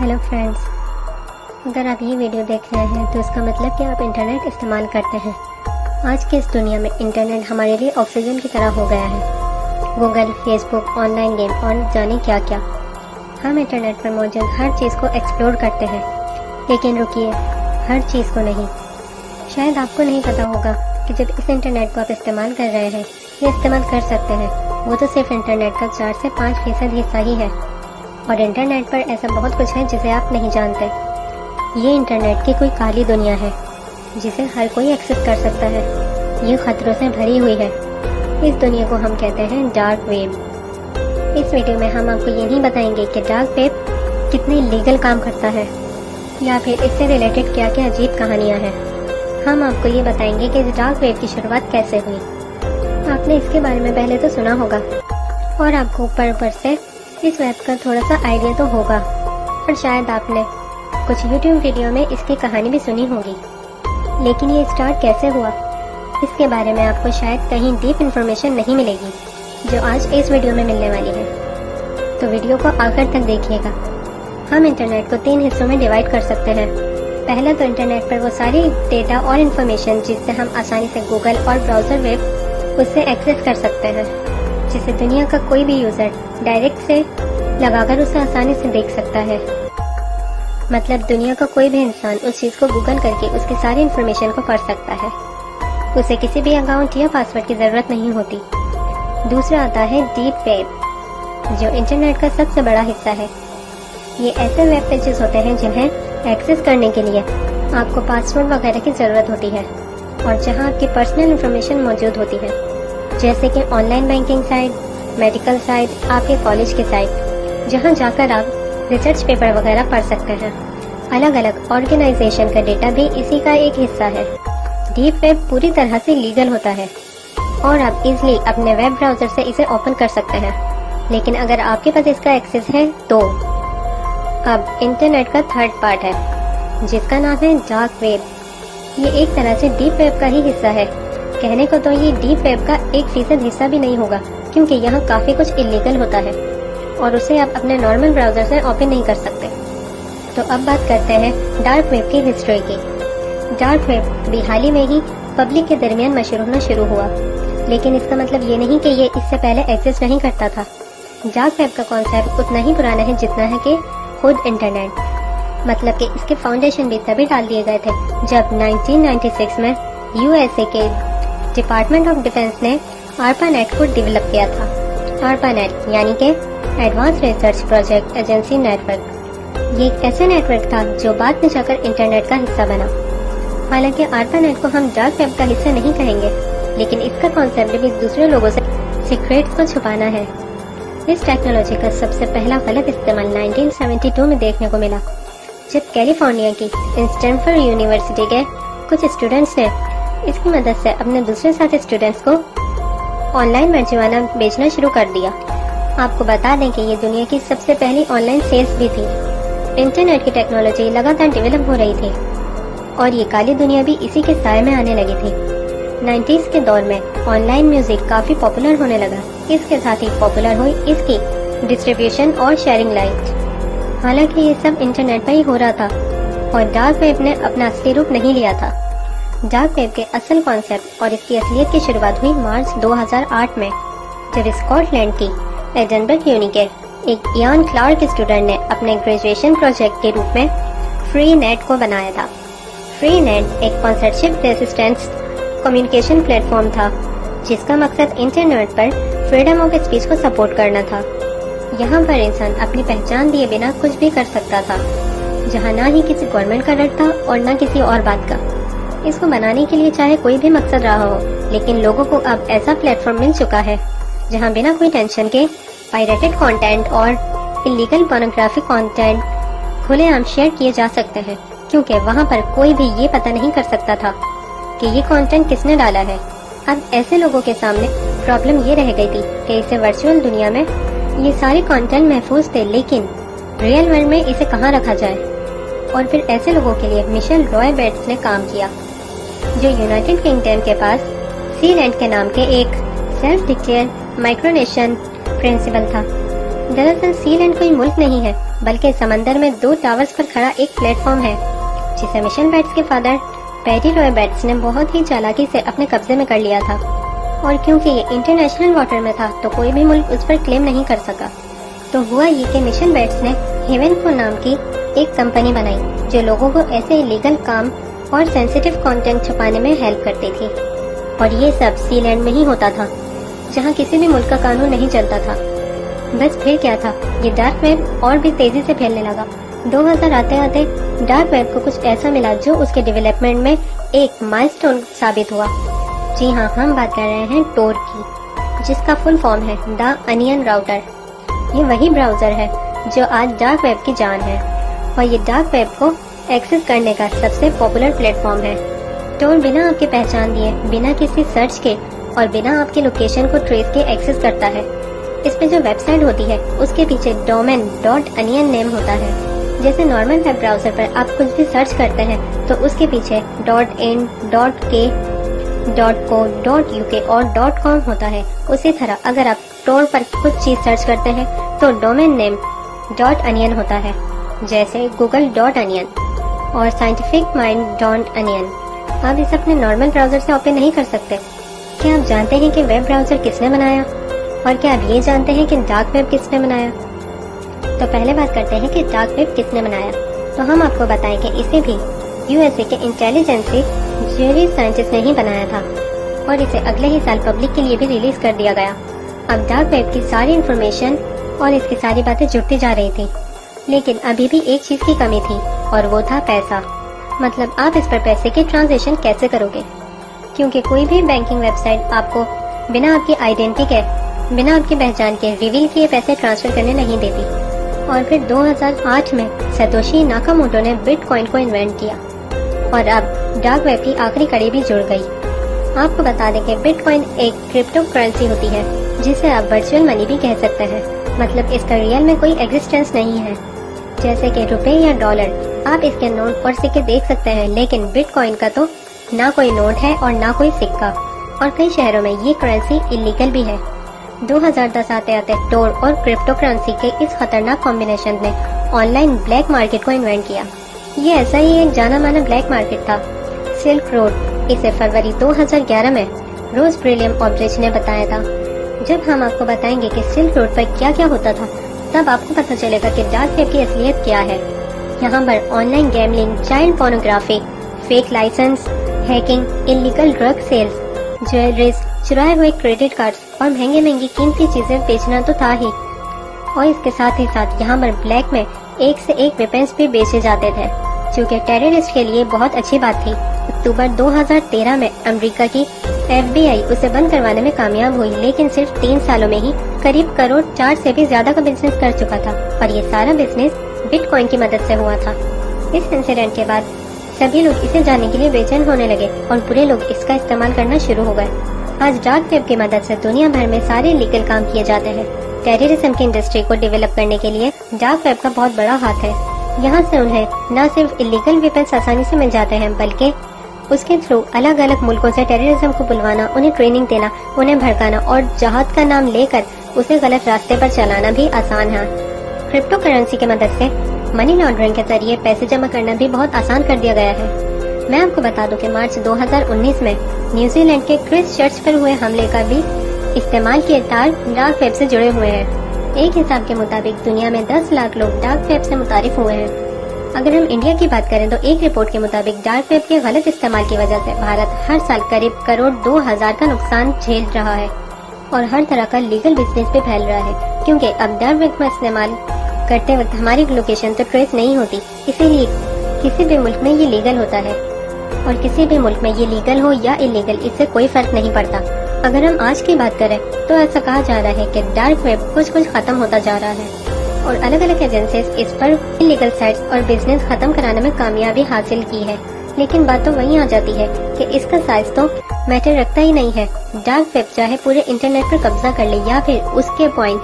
Hello friends, अगर आप ये वीडियो देख रहे हैं तो इसका मतलब कि आप इंटरनेट इस्तेमाल करते हैं। आज की इस दुनिया में इंटरनेट हमारे लिए ऑक्सीजन की तरह हो गया है। गूगल, फेसबुक, ऑनलाइन गेम और जाने क्या क्या। हम इंटरनेट पर मौजूद हर चीज़ को एक्सप्लोर करते हैं। लेकिन रुकिए, हर चीज़ को नहीं। शायद आपको नहीं पता होगा कि जब इस इंटरनेट को आप इस्तेमाल कर रहे हैं या इस्तेमाल कर सकते हैं, वो तो सिर्फ इंटरनेट का 4 से 5% हिस्सा ही है। और इंटरनेट पर ऐसा बहुत कुछ है जिसे आप नहीं जानते। ये इंटरनेट की कोई काली दुनिया है जिसे हर कोई एक्सेस कर सकता है। ये खतरों से भरी हुई है। इस दुनिया को हम कहते हैं डार्क वेब। इस वीडियो में हम आपको ये नहीं बताएंगे कि डार्क वेब कितने लीगल काम करता है या फिर इससे रिलेटेड क्या क्या अजीब कहानियाँ हैं। हम आपको ये बताएंगे कि इस डार्क वेब की शुरुआत कैसे हुई। आपने इसके बारे में पहले तो सुना होगा और आपको ऊपर से इस वेब का थोड़ा सा आइडिया तो होगा, और शायद आपने कुछ YouTube वीडियो में इसकी कहानी भी सुनी होगी। लेकिन ये स्टार्ट कैसे हुआ, इसके बारे में आपको शायद कहीं डीप इन्फॉर्मेशन नहीं मिलेगी जो आज इस वीडियो में मिलने वाली है। तो वीडियो को आखिर तक देखिएगा। हम इंटरनेट को 3 हिस्सों में डिवाइड कर सकते हैं। पहला तो इंटरनेट पर वो सारी डेटा और इन्फॉर्मेशन जिससे हम आसानी से गूगल और ब्राउज़र वेब उससे एक्सेस कर सकते हैं, जिसे दुनिया का कोई भी यूज़र डायरेक्ट से लगाकर उसे आसानी से देख सकता है। मतलब दुनिया का कोई भी इंसान उस चीज़ को गूगल करके उसकी सारी इन्फॉर्मेशन को पढ़ सकता है। उसे किसी भी अकाउंट या पासवर्ड की ज़रूरत नहीं होती। दूसरा आता है डीप वेब, जो इंटरनेट का सबसे बड़ा हिस्सा है। ये ऐसे वेब पेजेस होते हैं जिन्हें एक्सेस करने के लिए आपको पासवर्ड वगैरह की ज़रूरत होती है और जहाँ आपकी पर्सनल इन्फॉर्मेशन मौजूद होती है, जैसे कि online banking site, medical site, आपके कॉलेज की साइट, जहां जाकर आप रिसर्च पेपर वगैरह पढ़ सकते हैं। अलग अलग ऑर्गेनाइजेशन का डेटा भी इसी का एक हिस्सा है। डीप वेब पूरी तरह से लीगल होता है और आप इजीली अपने वेब ब्राउज़र से इसे ओपन कर सकते हैं। लेकिन अगर आपके पास इसका एक्सेस है तो अब इंटरनेट का थर्ड पार्ट है जिसका नाम है डार्क वेब। ये एक तरह से डीप वेब का ही हिस्सा है। कहने को तो ये डीप वेब का 1% हिस्सा भी नहीं होगा, क्योंकि यहाँ काफ़ी कुछ इलीगल होता है और उसे आप अपने नॉर्मल ब्राउज़र से ओपन नहीं कर सकते। तो अब बात करते हैं डार्क वेब की हिस्ट्री की। डार्क वेब भी हाल ही में ही पब्लिक के दरमियान मशहूर होना शुरू हुआ, लेकिन इसका मतलब ये नहीं कि ये इससे पहले एग्जिस्ट नहीं करता था। डार्क वेब का कॉन्सेप्ट उतना ही पुराना है जितना है कि खुद इंटरनेट। मतलब कि इसके फाउंडेशन भी तभी डाल दिए गए थे जब 1996 में USA के डिपार्टमेंट ऑफ डिफेंस ने ARPANET को डेवलप किया था। ARPANET यानी कि advance research project agency network. ये एक ऐसा नेटवर्क था जो बाद में जाकर इंटरनेट का हिस्सा बना। हालांकि ARPANET को हम डार्क वेब का हिस्सा नहीं कहेंगे, लेकिन इसका कॉन्सेप्ट भी दूसरे लोगों से सीक्रेट्स को छुपाना है। इस टेक्नोलॉजी का सबसे पहला गलत इस्तेमाल 1972 में देखने को मिला, जब कैलिफोर्निया की स्टैनफोर्ड यूनिवर्सिटी के कुछ स्टूडेंट्स ने इसकी मदद से अपने दूसरे साथी स्टूडेंट्स को ऑनलाइन marijuana बेचना शुरू कर दिया। आपको बता दें कि ये दुनिया की सबसे पहली ऑनलाइन सेल्स भी थी। इंटरनेट की टेक्नोलॉजी लगातार डेवलप हो रही थी और ये काली दुनिया भी इसी के साए में आने लगी थी। 90s के दौर में ऑनलाइन म्यूजिक काफी पॉपुलर होने लगा। इसके साथ ही पॉपुलर हुई इसकी डिस्ट्रीब्यूशन और शेयरिंग लाइट। हालांकि ये सब इंटरनेट पर ही हो रहा था और डार्क वेब ने अपना असली रूप नहीं लिया था। डार्क वेब के असल कॉन्सेप्ट और इसकी असलियत की शुरुआत हुई मार्च 2008 में, जब स्कॉटलैंड की एडिनबर्ग यूनी के एक इयान क्लार्क स्टूडेंट ने अपने ग्रेजुएशन प्रोजेक्ट के रूप में फ्री नेट को बनाया था। फ्री नेट एक सेंसरशिप रेजिस्टेंस कम्युनिकेशन प्लेटफॉर्म था जिसका मकसद इंटरनेट पर फ्रीडम ऑफ स्पीच को सपोर्ट करना था। यहाँ पर इंसान अपनी पहचान दिए बिना कुछ भी कर सकता था, जहाँ ना ही किसी गवर्नमेंट का डर था और ना किसी और बात का। इसको बनाने के लिए चाहे कोई भी मकसद रहा हो, लेकिन लोगों को अब ऐसा प्लेटफॉर्म मिल चुका है जहां बिना कोई टेंशन के पायरेटेड कंटेंट और इलीगल पोर्नोग्राफिक कंटेंट खुलेआम शेयर किए जा सकते हैं, क्योंकि वहां पर कोई भी ये पता नहीं कर सकता था कि ये कंटेंट किसने डाला है। अब ऐसे लोगों के सामने प्रॉब्लम ये रह गई थी कि इसे वर्चुअल दुनिया में ये सारे कंटेंट महफूज थे, लेकिन रियल वर्ल्ड में इसे कहाँ रखा जाए। और फिर ऐसे लोगों के लिए मिशेल रॉय बेट्स ने काम किया, जो यूनाइटेड किंगडम के पास सीलैंड के नाम के एक सेल्फ डिक्लेयर माइक्रोनेशन प्रिंसिपल था, दरअसल सी लैंड कोई मुल्क नहीं है, बल्कि समंदर में 2 टावर्स पर खड़ा एक प्लेटफॉर्म है, जिसे मिशन बेट्स के फादर पैडी रॉय बेट्स ने बहुत ही चालाकी से अपने कब्जे में कर लिया था। और क्योंकि ये इंटरनेशनल वाटर में था तो कोई भी मुल्क उस पर क्लेम नहीं कर सका। तो हुआ ये कि मिशन बेट्स ने हेवन नाम की एक कंपनी बनाई जो लोगों को ऐसे इलीगल काम और सेंसिटिव कंटेंट छुपाने में हेल्प करती थी। और ये सब सी लैंड में ही होता था, जहाँ किसी भी मुल्क का कानून नहीं चलता था। बस फिर क्या था, ये डार्क वेब और भी तेजी से फैलने लगा। 2000 आते आते डार्क वेब को कुछ ऐसा मिला जो उसके डेवलपमेंट में एक माइलस्टोन साबित हुआ। जी हाँ, हम बात कर रहे हैं टोर की, जिसका फुल फॉर्म है द अनियन राउटर। ये वही ब्राउजर है जो आज डार्क वेब की जान है और ये डार्क वेब को एक्सेस करने का सबसे पॉपुलर प्लेटफॉर्म है। टोर बिना आपके पहचान दिए, बिना किसी सर्च के और बिना आपके लोकेशन को ट्रेस के एक्सेस करता है। इस पे जो वेबसाइट होती है उसके पीछे डोमेन .onion नेम होता है। जैसे नॉर्मल वेब ब्राउजर पर आप कुछ भी सर्च करते हैं तो उसके पीछे .in, .k, .co, .uk और .com होता है। उसी तरह अगर आप टोर पर कुछ चीज सर्च करते हैं तो डोमेन नेम .onion होता है, जैसे google.onion और scientific mind.onion। आप इसे अपने नॉर्मल ब्राउजर से ओपन नहीं कर सकते। क्या आप जानते हैं कि वेब ब्राउजर किसने बनाया? और क्या आप ये जानते हैं कि डार्क वेब किसने बनाया? तो पहले बात करते हैं कि डार्क वेब किसने बनाया। तो हम आपको बताएं कि इसे भी यूएसए के इंटेलिजेंसी ज्वेलरी साइंटिस्ट ने ही बनाया था और इसे अगले ही साल पब्लिक के लिए भी रिलीज कर दिया गया। अब डार्क वेब की सारी इंफॉर्मेशन और इसकी सारी बातें जुड़ती जा रही थी, लेकिन अभी भी एक चीज की कमी थी और वो था पैसा। मतलब आप इस पर पैसे की ट्रांजैक्शन कैसे करोगे, क्योंकि कोई भी बैंकिंग वेबसाइट आपको बिना आपकी आइडेंटिटी के, बिना आपकी पहचान के रिवील किए पैसे ट्रांसफर करने नहीं देती। और फिर 2008 में सतोशी नाकामोटो ने बिटकॉइन को इन्वेंट किया और अब डार्क वेब की आखिरी कड़ी भी जुड़ गई। आपको बता दें कि बिटकॉइन एक क्रिप्टो करेंसी होती है जिसे आप वर्चुअल मनी भी कह सकते हैं। मतलब इसका रियल में कोई एग्जिस्टेंस नहीं है। जैसे कि रुपए या डॉलर, आप इसके नोट और सिक्के देख सकते हैं, लेकिन बिटकॉइन का तो ना कोई नोट है और ना कोई सिक्का, और कई शहरों में ये करेंसी इलीगल भी है। 2010 आते आते टोर और क्रिप्टो करेंसी के इस खतरनाक कॉम्बिनेशन ने ऑनलाइन ब्लैक मार्केट को इन्वेंट किया। ये ऐसा ही एक जाना माना ब्लैक मार्केट था, सिल्क रोड। इसे फरवरी 2011 में रोज ब्रिलियम ऑब्रिज ने बताया था। जब हम आपको बताएंगे कि सिल्क रोड पर क्या क्या होता था, तब आपको पता चलेगा कि डार्क वेब की असलियत क्या है। यहाँ पर online gambling, child pornography, fake licence, hacking, illegal drug sales, jewelleries, चुराए हुए क्रेडिट कार्ड्स और महंगी महंगी कीमती चीजें बेचना तो था ही। और इसके साथ ही साथ यहाँ पर ब्लैक में एक से एक वेपन्स भी बेचे जाते थे, जो कि टेररिस्ट के लिए बहुत अच्छी बात थी। अक्टूबर 2013 में अमेरिका की FBI उसे बंद करवाने में कामयाब हुई, लेकिन सिर्फ 3 सालों में ही करीब करोड़ 4 से भी ज्यादा का बिजनेस कर चुका था और ये सारा बिजनेस बिटकॉइन की मदद से हुआ था। इस इंसिडेंट के बाद सभी लोग इसे जानने के लिए बेचैन होने लगे और बुरे लोग इसका इस्तेमाल करना शुरू हो गए। आज डार्क वेब की मदद से दुनिया भर में सारे लीगल काम किए जाते हैं। टेररिज्म की इंडस्ट्री को डेवलप करने के लिए डार्क वेब का बहुत बड़ा हाथ है। यहाँ से उन्हें न सिर्फ इलीगल वेपन्स आसानी से मिल जाते हैं, बल्कि उसके थ्रू अलग अलग मुल्कों से टेररिज्म को बुलवाना, उन्हें ट्रेनिंग देना, उन्हें भड़काना और जहाद का नाम लेकर उसे गलत रास्ते पर चलाना भी आसान है। क्रिप्टो करेंसी की मदद से मनी लॉन्ड्रिंग के जरिए पैसे जमा करना भी बहुत आसान कर दिया गया है। मैं आपको बता दूं कि मार्च 2019 में न्यूजीलैंड के क्रिस चर्च पर हुए हमले का भी इस्तेमाल किए तार डार्क वेब से जुड़े हुए हैं। एक हिसाब के मुताबिक दुनिया में 10 लाख लोग डार्क वेब से मुतारिफ हुए हैं। अगर हम इंडिया की बात करें तो एक रिपोर्ट के मुताबिक डार्क वेब के गलत इस्तेमाल की वजह से भारत हर साल करीब करोड़ 2,000 का नुकसान झेल रहा है और हर तरह का लीगल बिजनेस भी फैल रहा है, क्योंकि अब डार्क वेब का इस्तेमाल करते वक्त हमारी लोकेशन तो ट्रेस नहीं होती। इसीलिए किसी भी मुल्क में ये लीगल होता है और किसी भी मुल्क में ये लीगल हो या इलीगल, इससे कोई फर्क नहीं पड़ता। अगर हम आज की बात करें तो ऐसा कहा जा रहा है कि डार्क वेब कुछ कुछ खत्म होता जा रहा है और अलग अलग एजेंसीज इस पर इलीगल साइट्स और बिजनेस खत्म कराने में कामयाबी हासिल की है। लेकिन बात तो वहीं आ जाती है कि इसका साइज तो मैटर रखता ही नहीं है। डार्क वेब चाहे पूरे इंटरनेट पर कब्जा कर ले या फिर उसके पॉइंट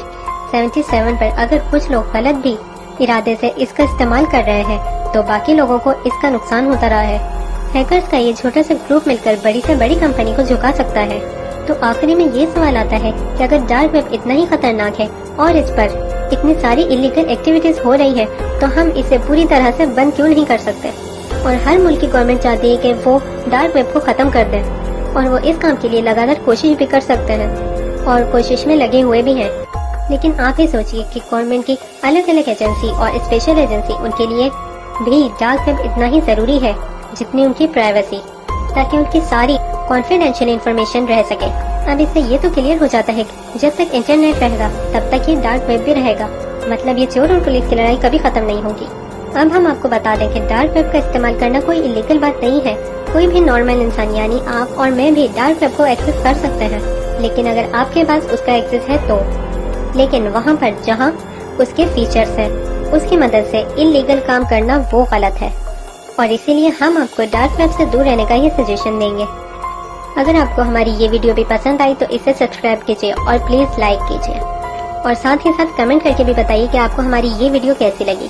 77 पर अगर कुछ लोग गलत भी इरादे से इसका इस्तेमाल कर रहे हैं तो बाकी लोगों को इसका नुकसान होता रहा है। हैकर्स का ये छोटा सा ग्रुप मिलकर बड़ी से बड़ी कंपनी को झुका सकता है। तो आखिरी में ये सवाल आता है कि अगर डार्क वेब इतना ही खतरनाक है और इस पर اتنی ساری इलीगल एक्टिविटीज हो रही है तो हम इसे पूरी तरह से बंद क्यों नहीं कर सकते। और हर मुल्क की गवर्नमेंट चाहती है कि वो डार्क वेब को खत्म कर दे और वो इस काम के लिए लगातार कोशिश भी कर सकते हैं और कोशिश में लगे हुए भी हैं। लेकिन आप ही सोचिए कि गवर्नमेंट की अलग अलग एजेंसी और स्पेशल एजेंसी उनके लिए भी डार्क वेब इतना ही जरूरी है जितनी उनकी प्राइवेसी, ताकि उनकी सारी कॉन्फिडेंशियल इंफॉर्मेशन रह सके। अब इससे ये तो क्लियर हो जाता है कि जब तक इंटरनेट रहेगा तब तक ये डार्क वेब भी रहेगा, मतलब ये चोर और पुलिस की लड़ाई कभी खत्म नहीं होगी। अब हम आपको बता दें कि डार्क वेब का इस्तेमाल करना कोई इलीगल बात नहीं है। कोई भी नॉर्मल इंसान यानी आप और मैं भी डार्क वेब को एक्सेस कर सकते हैं, लेकिन अगर आपके पास उसका एक्सेस है तो, लेकिन वहाँ पर जहाँ उसके फीचर्स हैं उसकी मदद से इलीगल काम करना वो गलत है। और इसीलिए हम आपको डार्क वेब से दूर रहने का ये सजेशन देंगे। अगर आपको हमारी ये वीडियो भी पसंद आई तो इसे सब्सक्राइब कीजिए और प्लीज लाइक कीजिए और साथ ही साथ कमेंट करके भी बताइए कि आपको हमारी ये वीडियो कैसी लगी।